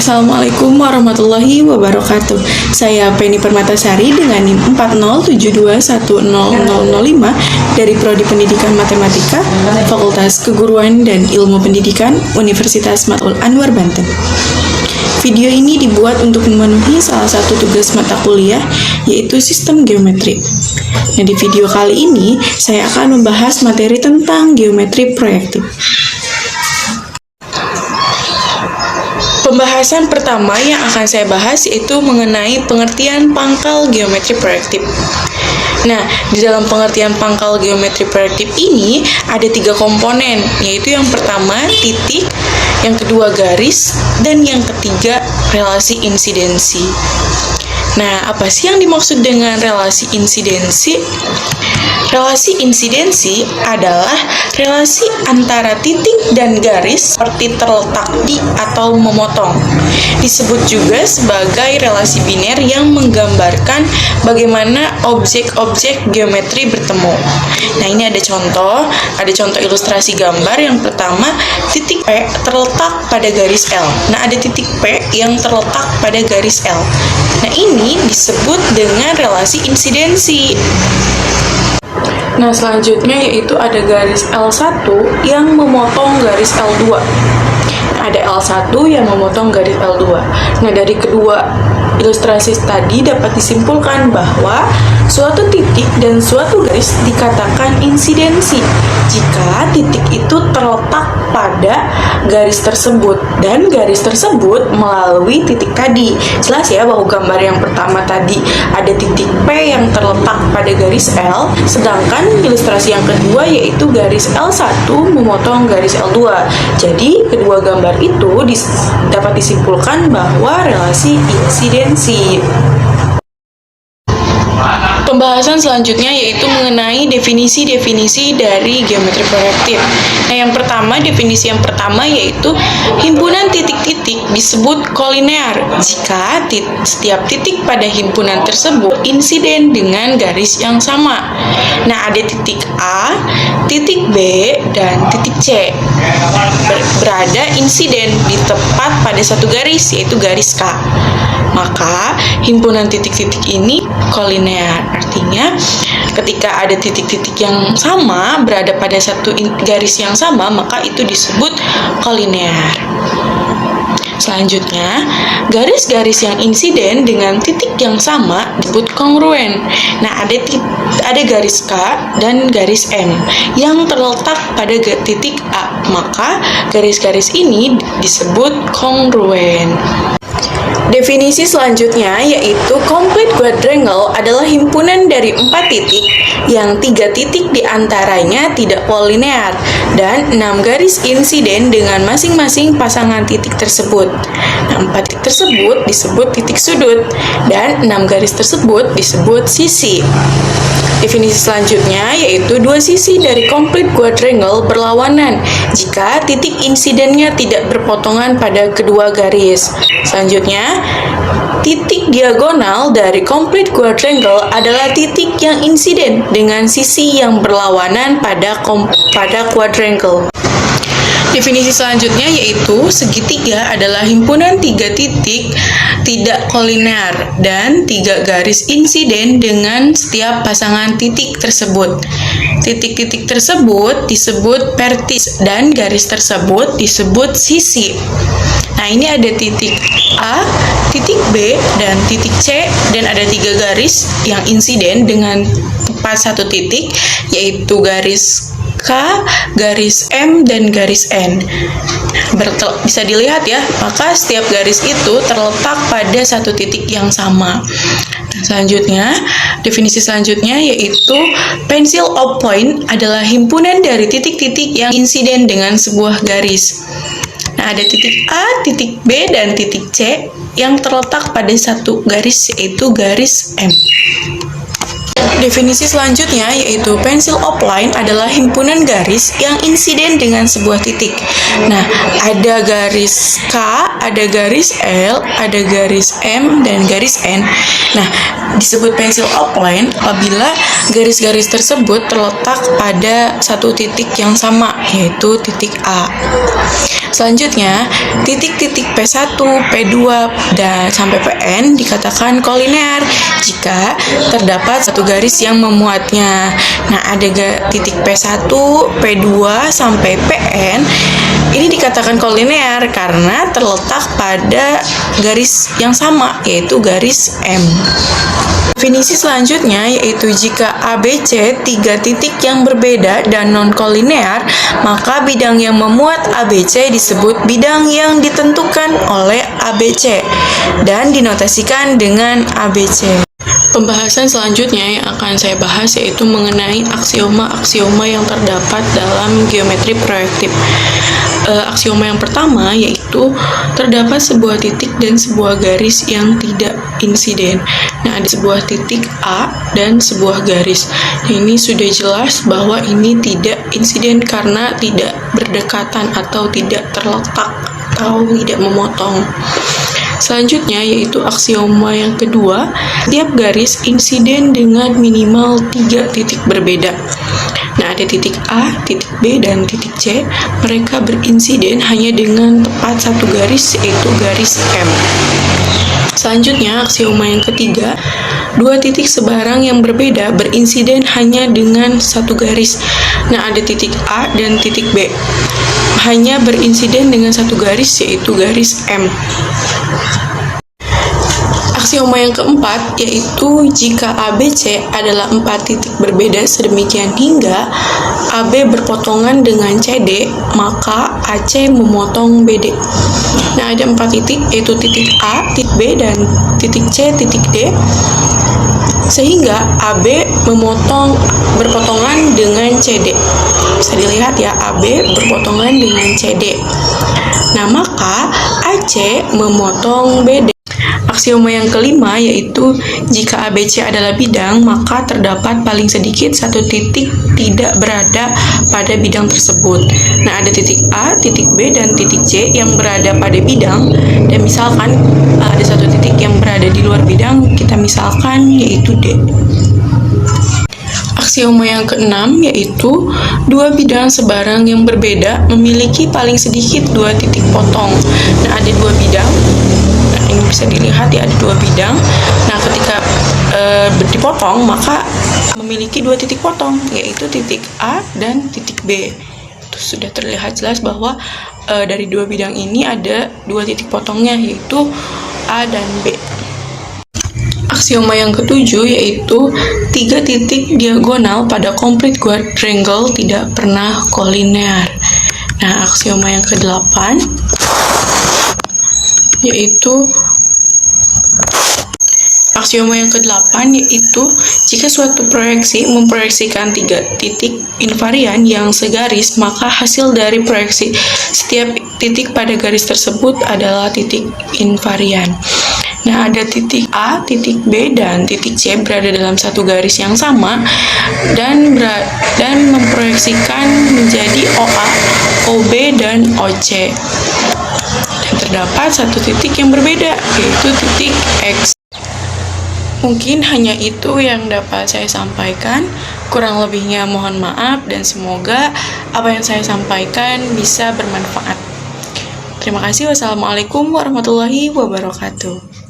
Assalamualaikum warahmatullahi wabarakatuh. Saya Penny Permatasari dengan NIM 4072100005 dari Prodi Pendidikan Matematika, Fakultas Keguruan dan Ilmu Pendidikan, Universitas Matul Anwar, Banten. Video ini dibuat untuk memenuhi salah satu tugas mata kuliah, yaitu sistem geometri. Nah, di video kali ini, saya akan membahas materi tentang geometri proyektif. Pembahasan pertama yang akan saya bahas yaitu mengenai pengertian pangkal geometri proyektif. Nah, di dalam pengertian pangkal geometri proyektif ini ada 3 komponen, yaitu yang pertama titik, yang kedua garis, dan yang ketiga relasi insidensi. Nah, apa sih yang dimaksud dengan relasi insidensi? Relasi insidensi adalah relasi antara titik dan garis seperti terletak di atau memotong. Disebut juga sebagai relasi biner yang menggambarkan bagaimana objek-objek geometri bertemu. Nah, ini ada contoh ilustrasi gambar. Yang pertama, titik P terletak pada garis L. Nah, ada titik P yang terletak pada garis L. Nah, ini disebut dengan relasi insidensi. Nah, selanjutnya yaitu ada garis L1 yang memotong garis L2. Ada L1 yang memotong garis L2. Nah, dari kedua ilustrasi tadi dapat disimpulkan bahwa suatu titik dan suatu garis dikatakan insidensi jika titik itu terletak pada garis tersebut dan garis tersebut melalui titik tadi. Jelas ya bahwa gambar yang pertama tadi ada titik P yang terletak pada garis L, sedangkan ilustrasi yang kedua yaitu garis L1 memotong garis L2. Jadi kedua gambar itu dapat disimpulkan bahwa relasi insidensi. Pembahasan selanjutnya yaitu mengenai definisi-definisi dari geometri proyektif. Nah, definisi yang pertama yaitu himpunan titik-titik disebut kolinear jika setiap titik pada himpunan tersebut insiden dengan garis yang sama. Nah, ada titik A, titik B, dan titik C berada insiden di tepat pada satu garis, yaitu garis K. Maka himpunan titik-titik ini kolinear. Artinya ketika ada titik-titik yang sama berada pada satu garis yang sama, maka itu disebut kolinear. Selanjutnya, garis-garis yang insiden dengan titik yang sama disebut kongruen. Nah, ada garis K dan garis M yang terletak pada titik A, maka garis-garis ini disebut kongruen. Definisi selanjutnya yaitu complete quadrangle adalah himpunan dari 4 titik yang 3 titik diantaranya tidak kolinear dan 6 garis insiden dengan masing-masing pasangan titik tersebut. Nah, 4 titik tersebut disebut titik sudut dan 6 garis tersebut disebut sisi. Definisi selanjutnya yaitu 2 sisi dari complete quadrangle berlawanan jika titik insidennya tidak berpotongan pada kedua garis. Selanjutnya, titik diagonal dari complete quadrangle adalah titik yang insiden dengan sisi yang berlawanan pada quadrangle. Definisi selanjutnya yaitu segitiga adalah himpunan 3 titik tidak kolinear dan 3 garis insiden dengan setiap pasangan titik tersebut. Titik-titik tersebut disebut vertis dan garis tersebut disebut sisi. Nah, ini ada titik A, titik B, dan titik C, dan ada 3 garis yang insiden dengan satu titik, yaitu garis K, garis M, dan garis N. Bisa dilihat ya, maka setiap garis itu terletak pada satu titik yang sama. Selanjutnya, definisi selanjutnya yaitu pencil of point adalah himpunan dari titik-titik yang insiden dengan sebuah garis. Nah, ada titik A, titik B, dan titik C yang terletak pada satu garis, yaitu garis M. Definisi selanjutnya yaitu pencil of line adalah himpunan garis yang insiden dengan sebuah titik. Nah, ada garis K, ada garis L, ada garis M, dan garis N. Nah, disebut pencil of line apabila garis-garis tersebut terletak pada satu titik yang sama, yaitu titik A. Selanjutnya, titik-titik P1, P2, dan sampai Pn dikatakan kolinear jika terdapat satu garis yang memuatnya. Nah, ada titik P1, P2, sampai Pn ini dikatakan kolinear karena terletak pada garis yang sama, yaitu garis M. Definisi selanjutnya yaitu jika ABC tiga titik yang berbeda dan non-kolinear, maka bidang yang memuat ABC disebut bidang yang ditentukan oleh ABC dan dinotasikan dengan ABC. Pembahasan selanjutnya yang akan saya bahas yaitu mengenai aksioma-aksioma yang terdapat dalam geometri proyektif. Aksioma yang pertama yaitu terdapat sebuah titik dan sebuah garis yang tidak insiden. Nah, ada sebuah titik A dan sebuah garis. Nah, ini sudah jelas bahwa ini tidak insiden karena tidak berdekatan atau tidak terletak atau tidak memotong. Selanjutnya yaitu aksioma yang kedua, tiap garis insiden dengan minimal 3 titik berbeda. Nah, ada titik A, titik B, dan titik C. Mereka berinsiden hanya dengan tepat satu garis, yaitu garis M. Selanjutnya, aksioma yang ketiga, dua titik sebarang yang berbeda berinsiden hanya dengan satu garis. Nah, ada titik A dan titik B. Hanya berinsiden dengan satu garis, yaitu garis M. Aksioma yang keempat yaitu jika ABC adalah 4 titik berbeda sedemikian hingga AB berpotongan dengan CD, maka AC memotong BD. Nah, ada 4 titik yaitu titik A, titik B, dan titik C, titik D. Sehingga AB berpotongan dengan CD. Bisa dilihat ya, AB berpotongan dengan CD. Nah, maka AC memotong BD. Aksioma yang kelima yaitu jika ABC adalah bidang, maka terdapat paling sedikit satu titik tidak berada pada bidang tersebut. Nah, ada titik A, titik B, dan titik C yang berada pada bidang, dan misalkan ada satu titik yang berada di luar bidang, kita misalkan yaitu D. Aksioma yang keenam yaitu dua bidang sebarang yang berbeda memiliki paling sedikit 2 titik potong. Nah, ada 2 bidang. Nah, ini bisa dilihat ya, ada 2 bidang. Nah, ketika dipotong maka memiliki 2 titik potong, yaitu titik A dan titik B. Itu sudah terlihat jelas bahwa dari 2 bidang ini ada 2 titik potongnya, yaitu A dan B. Aksioma yang ketujuh yaitu 3 titik diagonal pada complete quadrangle tidak pernah kolinear. Nah, aksioma yang ke-8 yaitu jika suatu proyeksi memproyeksikan 3 titik invarian yang segaris, maka hasil dari proyeksi setiap titik pada garis tersebut adalah titik invarian. Nah, ada titik A, titik B, dan titik C berada dalam satu garis yang sama dan memproyeksikan menjadi OA, OB, dan OC. Dan terdapat satu titik yang berbeda, yaitu titik X. Mungkin hanya itu yang dapat saya sampaikan. Kurang lebihnya mohon maaf, dan semoga apa yang saya sampaikan bisa bermanfaat. Terima kasih. Wassalamualaikum warahmatullahi wabarakatuh.